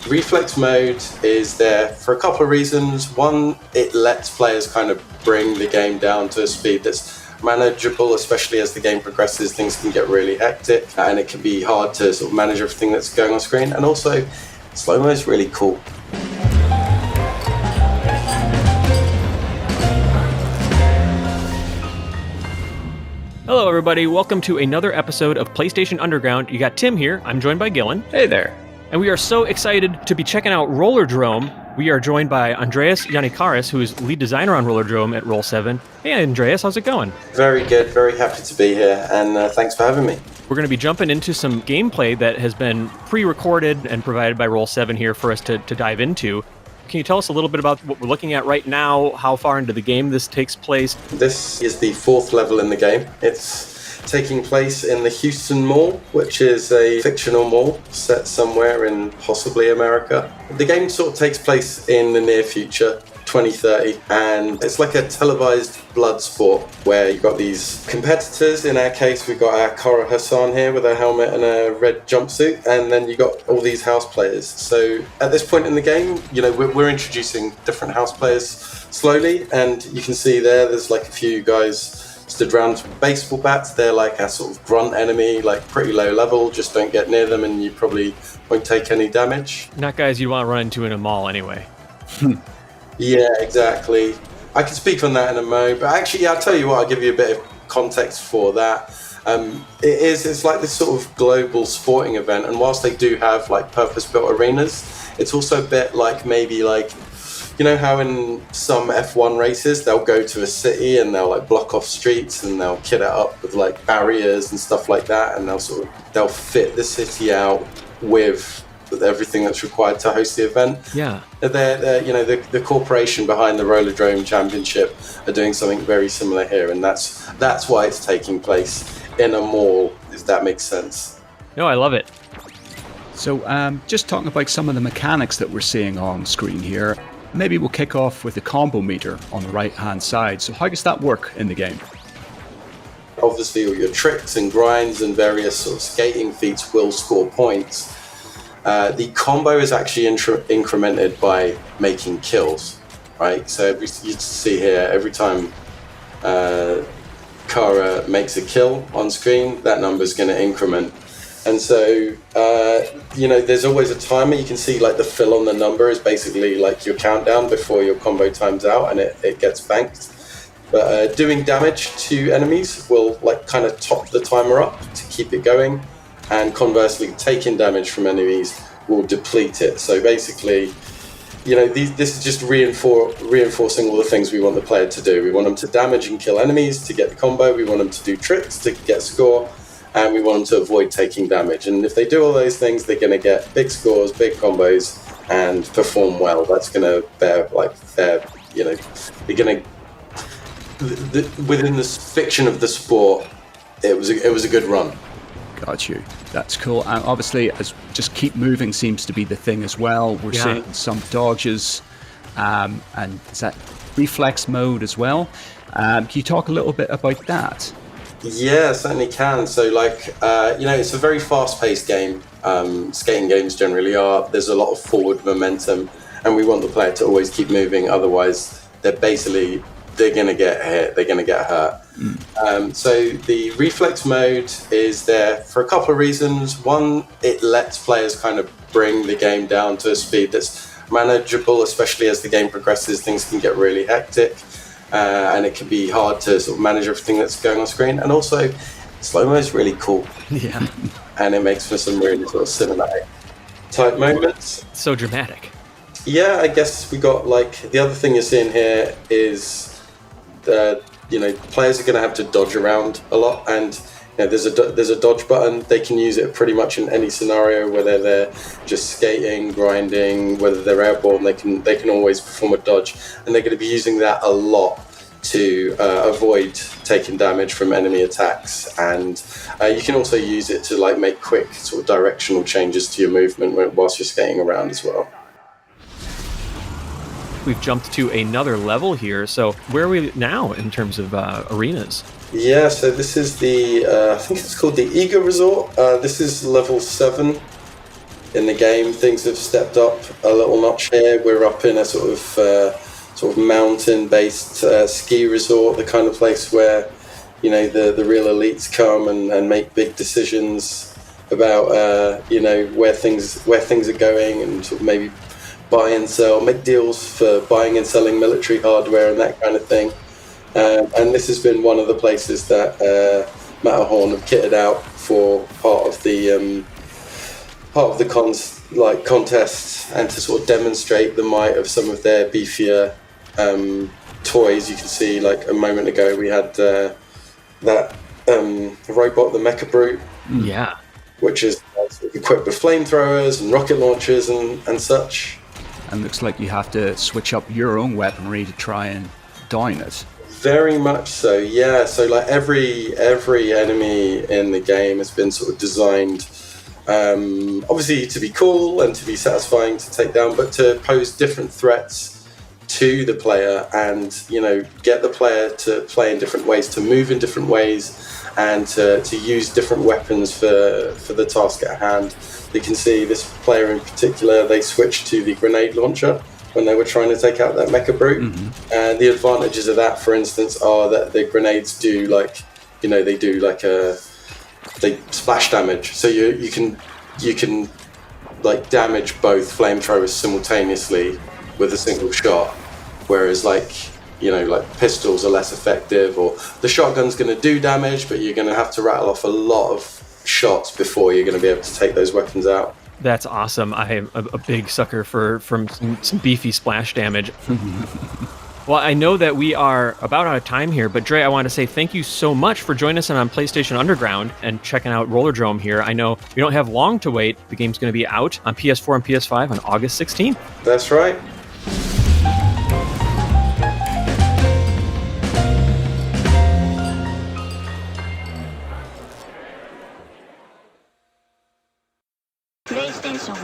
Reflex mode is there for a couple of reasons. One, it lets players kind of bring the game down to a speed that's manageable, especially as the game progresses. Things can get really hectic and it can be hard to sort of manage everything that's going on screen. And also, slow-mo is really cool. Hello everybody, welcome to another episode of PlayStation Underground. You got Tim here, I'm joined by Gillen. Hey there. And we are so excited to be checking out Rollerdrome. We are joined by Andreas Yanikaris, who is lead designer on Rollerdrome at Roll7. Hey Andreas, how's it going? Very good, very happy to be here, and thanks for having me. We're going to be jumping into some gameplay that has been pre-recorded and provided by Roll7 here for us to dive into. Can you tell us a little bit about what we're looking at right now, how far into the game this takes place? This is the fourth level in the game. It's taking place in the Houston Mall, which is a fictional mall set somewhere in possibly America. The game sort of takes place in the near future, 2030, and it's like a televised blood sport where you've got these competitors. In our case, we've got our Kara Hassan here with a helmet and a red jumpsuit, and then you've got all these house players. So at this point in the game, you know, we're introducing different house players slowly, and you can see there's like a few guys stood around with baseball bats. They're like a sort of grunt enemy, like pretty low level. Just don't get near them and you probably won't take any damage. Not guys you want to run into in a mall anyway. Yeah, exactly. I can speak on that in a moment, but actually, I'll tell you what, I'll give you a bit of context for that. It's like this sort of global sporting event, and whilst they do have like purpose-built arenas, it's also a bit like maybe like, you know how in some F1 races they'll go to a city and they'll like block off streets and they'll kit it up with like barriers and stuff like that, and they'll fit the city out with everything that's required to host the event. Yeah. They're you know, the corporation behind the Rollerdrome Championship are doing something very similar here, and that's why it's taking place in a mall, if that makes sense. No, I love it. So just talking about some of the mechanics that we're seeing on screen here, maybe we'll kick off with the combo meter on the right-hand side. So how does that work in the game? Obviously, all your tricks and grinds and various sort of skating feats will score points. The combo is actually incremented by making kills, right? So you see here, every time Kara makes a kill on screen, that number is going to increment. And so, you know, there's always a timer. You can see like the fill on the number is basically like your countdown before your combo times out and it gets banked. But doing damage to enemies will like kind of top the timer up to keep it going. And conversely, taking damage from enemies will deplete it. So basically, you know, this is just reinforcing all the things we want the player to do. We want them to damage and kill enemies to get the combo. We want them to do tricks to get score. And we want them to avoid taking damage. And if they do all those things, they're going to get big scores, big combos, and perform well. That's going to you know, you're going to, within the fiction of the sport, it was a good run. Got you. That's cool. And obviously, as just keep moving seems to be the thing as well. We're seeing some dodges, and is that reflex mode as well? Can you talk a little bit about that? Yeah, certainly can. So like, you know, it's a very fast-paced game. Skating games generally are. There's a lot of forward momentum, and we want the player to always keep moving. Otherwise, they're going to get hit. They're going to get hurt. So the reflex mode is there for a couple of reasons. One, it lets players kind of bring the game down to a speed that's manageable, especially as the game progresses. Things can get really hectic. And it can be hard to sort of manage everything that's going on screen. And also, slow-mo is really cool. Yeah. And it makes for some really sort of cinematic type moments. So dramatic. Yeah, I guess we got like, the other thing you're seeing here is, you know, players are going to have to dodge around a lot. And you know, there's a dodge button. They can use it pretty much in any scenario, whether they're just skating, grinding, whether they're airborne. They can always perform a dodge, and they're going to be using that a lot to avoid taking damage from enemy attacks. And you can also use it to like make quick sort of directional changes to your movement whilst you're skating around as well. We've jumped to another level here. So where are we now in terms of arenas? Yeah, so this is the, I think it's called the Eager Resort. This is level 7. in the game. Things have stepped up a little notch here. We're up in a sort of mountain-based ski resort, the kind of place where the real elites come and make big decisions about where things are going, and sort of maybe buy and sell, make deals for buying and selling military hardware and that kind of thing. And this has been one of the places that Matterhorn have kitted out for part of the contests, and to sort of demonstrate the might of some of their beefier toys. You can see, like a moment ago, we had that robot, the Mecha Brute. Yeah. Which is equipped with flamethrowers and rocket launchers and such. And looks like you have to switch up your own weaponry to try and down it. Very much so, yeah. So like every enemy in the game has been sort of designed, obviously to be cool and to be satisfying to take down, but to pose different threats to the player, and get the player to play in different ways, to move in different ways, and to use different weapons for the task at hand. You can see this player in particular, they switched to the grenade launcher when they were trying to take out that Mecha Brute. Mm-hmm. And the advantages of that, for instance, are that the grenades do they splash damage. So you can like damage both flamethrowers simultaneously with a single shot, whereas like pistols are less effective, or the shotgun's going to do damage, but you're going to have to rattle off a lot of shots before you're going to be able to take those weapons out. That's awesome. I am a big sucker for some beefy splash damage. Well, I know that we are about out of time here, but Dre, I want to say thank you so much for joining us on PlayStation Underground and checking out Rollerdrome here. I know we don't have long to wait. The game's going to be out on PS4 and PS5 on August 16th. That's right. PlayStation